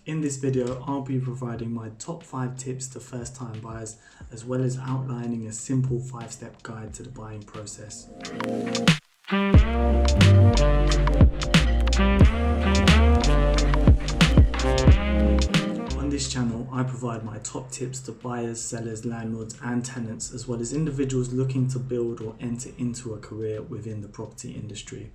In this video, I'll be providing my top 5 tips to first-time buyers, as well as outlining a simple 5-step guide to the buying process. On this channel, I provide my top tips to buyers, sellers, landlords and tenants, as well as individuals looking to build or enter into a career within the property industry.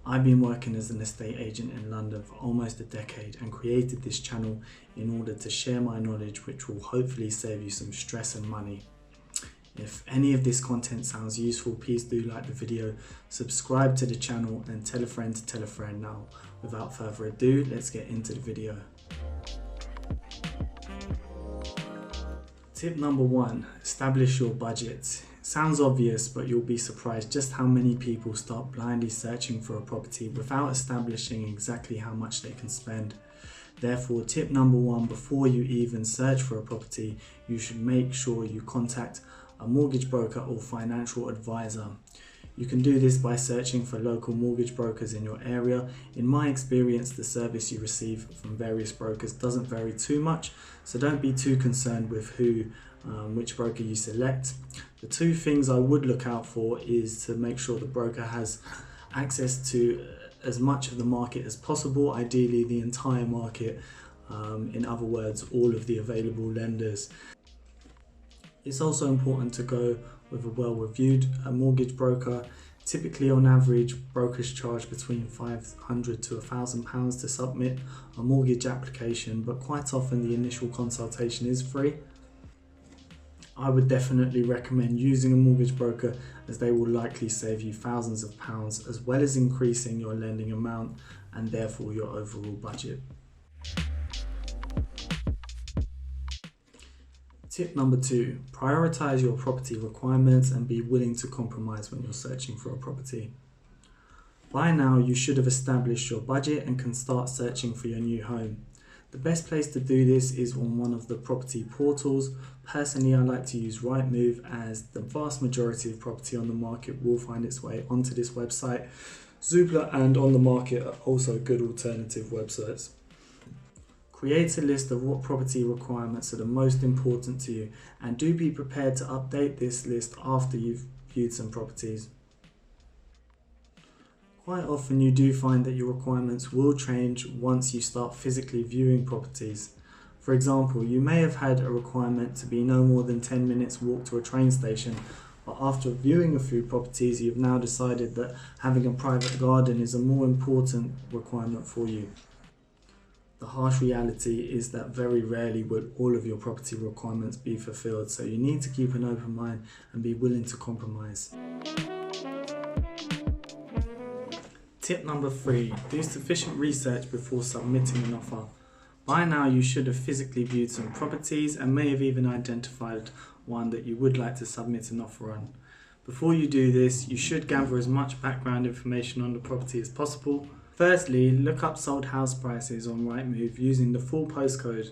I've been working as an estate agent in London for almost a decade and created this channel in order to share my knowledge, which will hopefully save you some stress and money. If any of this content sounds useful, please do like the video, subscribe to the channel and tell a friend to tell a friend. Now, without further ado, let's get into the video. Tip number 1, establish your budget. Sounds obvious, but you'll be surprised just how many people start blindly searching for a property without establishing exactly how much they can spend. Therefore, tip number 1, before you even search for a property, you should make sure you contact a mortgage broker or financial advisor. You can do this by searching for local mortgage brokers in your area. In my experience, the service you receive from various brokers doesn't vary too much, so don't be too concerned with which broker you select. The 2 things I would look out for is to make sure the broker has access to as much of the market as possible, ideally the entire market, in other words, all of the available lenders. It's also important to go with a well-reviewed mortgage broker. Typically, on average, brokers charge between £500 to £1,000 to submit a mortgage application, but quite often the initial consultation is free. I would definitely recommend using a mortgage broker, as they will likely save you thousands of pounds, as well as increasing your lending amount and therefore your overall budget. Tip number 2, prioritize your property requirements and be willing to compromise when you're searching for a property. By now, you should have established your budget and can start searching for your new home. The best place to do this is on one of the property portals. Personally, I like to use Rightmove, as the vast majority of property on the market will find its way onto this website. Zoopla and On the Market are also good alternative websites. Create a list of what property requirements are the most important to you, and do be prepared to update this list after you've viewed some properties. Quite often you do find that your requirements will change once you start physically viewing properties. For example, you may have had a requirement to be no more than 10 minutes walk to a train station, but after viewing a few properties, you've now decided that having a private garden is a more important requirement for you. The harsh reality is that very rarely will all of your property requirements be fulfilled, so you need to keep an open mind and be willing to compromise. Tip number 3, do sufficient research before submitting an offer. By now, you should have physically viewed some properties and may have even identified one that you would like to submit an offer on. Before you do this, you should gather as much background information on the property as possible. Firstly, look up sold house prices on Rightmove using the full postcode.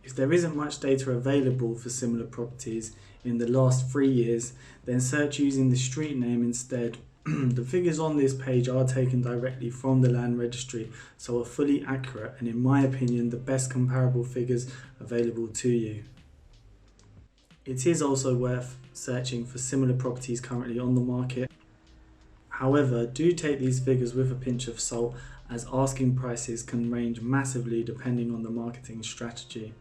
If there isn't much data available for similar properties in the last 3 years, then search using the street name instead. The figures on this page are taken directly from the land registry, so are fully accurate and, in my opinion, the best comparable figures available to you. It is also worth searching for similar properties currently on the market. However, do take these figures with a pinch of salt, as asking prices can range massively depending on the marketing strategy.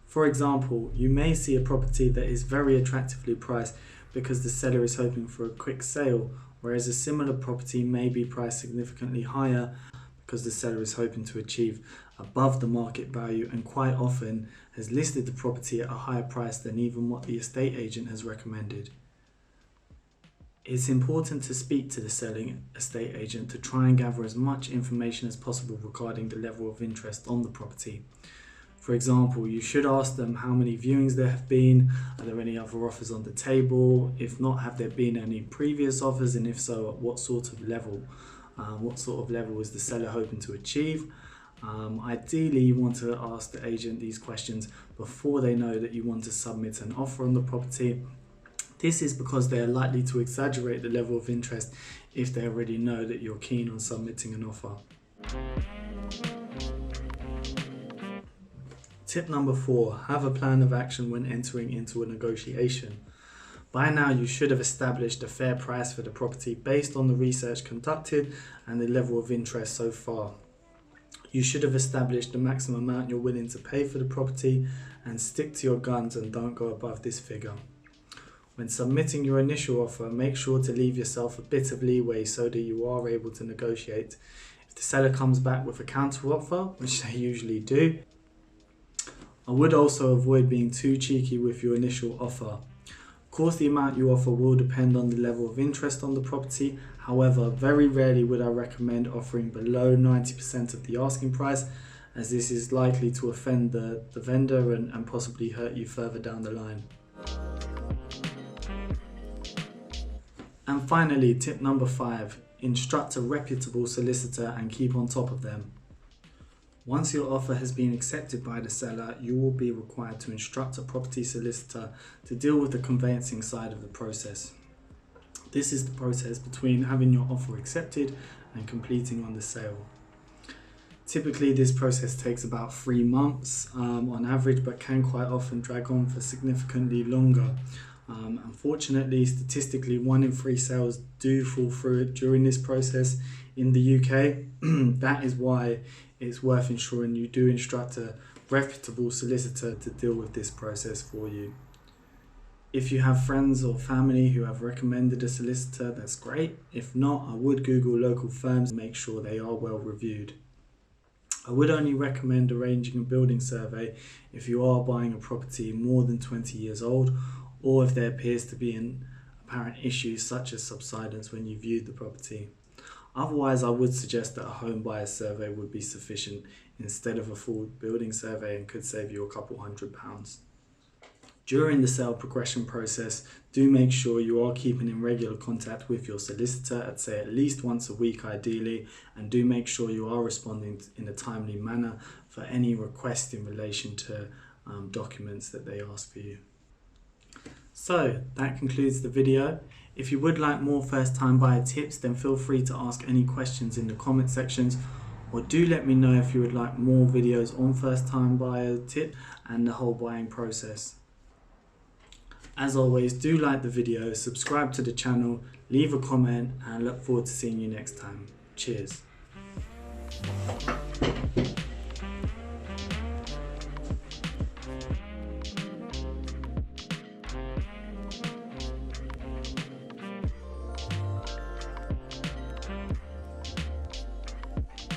For example, you may see a property that is very attractively priced because the seller is hoping for a quick sale, whereas a similar property may be priced significantly higher because the seller is hoping to achieve above the market value and quite often has listed the property at a higher price than even what the estate agent has recommended. It's important to speak to the selling estate agent to try and gather as much information as possible regarding the level of interest on the property. For example, you should ask them how many viewings there have been, are there any other offers on the table, if not, have there been any previous offers, and if so, at what sort of level? What sort of level is the seller hoping to achieve? Ideally, you want to ask the agent these questions before they know that you want to submit an offer on the property. This is because they are likely to exaggerate the level of interest if they already know that you're keen on submitting an offer. Tip number 4, have a plan of action when entering into a negotiation. By now you should have established a fair price for the property based on the research conducted and the level of interest so far. You should have established the maximum amount you're willing to pay for the property and stick to your guns and don't go above this figure. When submitting your initial offer, make sure to leave yourself a bit of leeway so that you are able to negotiate. If the seller comes back with a counter offer, which they usually do, I would also avoid being too cheeky with your initial offer. Of course, the amount you offer will depend on the level of interest on the property. However, very rarely would I recommend offering below 90% of the asking price, as this is likely to offend the vendor and possibly hurt you further down the line. And finally, tip number 5, instruct a reputable solicitor and keep on top of them. Once your offer has been accepted by the seller, you will be required to instruct a property solicitor to deal with the conveyancing side of the process. This is the process between having your offer accepted and completing on the sale. Typically, this process takes about 3 months on average, but can quite often drag on for significantly longer. Unfortunately, statistically, 1 in 3 sales do fall through during this process in the UK. That is why it's worth ensuring you do instruct a reputable solicitor to deal with this process for you. If you have friends or family who have recommended a solicitor, that's great. If not, I would Google local firms and make sure they are well reviewed. I would only recommend arranging a building survey if you are buying a property more than 20 years old, or if there appears to be an apparent issues such as subsidence when you viewed the property. Otherwise, I would suggest that a home buyer survey would be sufficient instead of a full building survey and could save you a couple £100. During the sale progression process, do make sure you are keeping in regular contact with your solicitor, I'd say at least once a week ideally, and do make sure you are responding in a timely manner for any request in relation to documents that they ask for you. So that concludes the video. If you would like more first time buyer tips, then feel free to ask any questions in the comment sections, or do let me know if you would like more videos on first time buyer tip and the whole buying process. As always, do like the video, subscribe to the channel, leave a comment, and I look forward to seeing you next time. Cheers.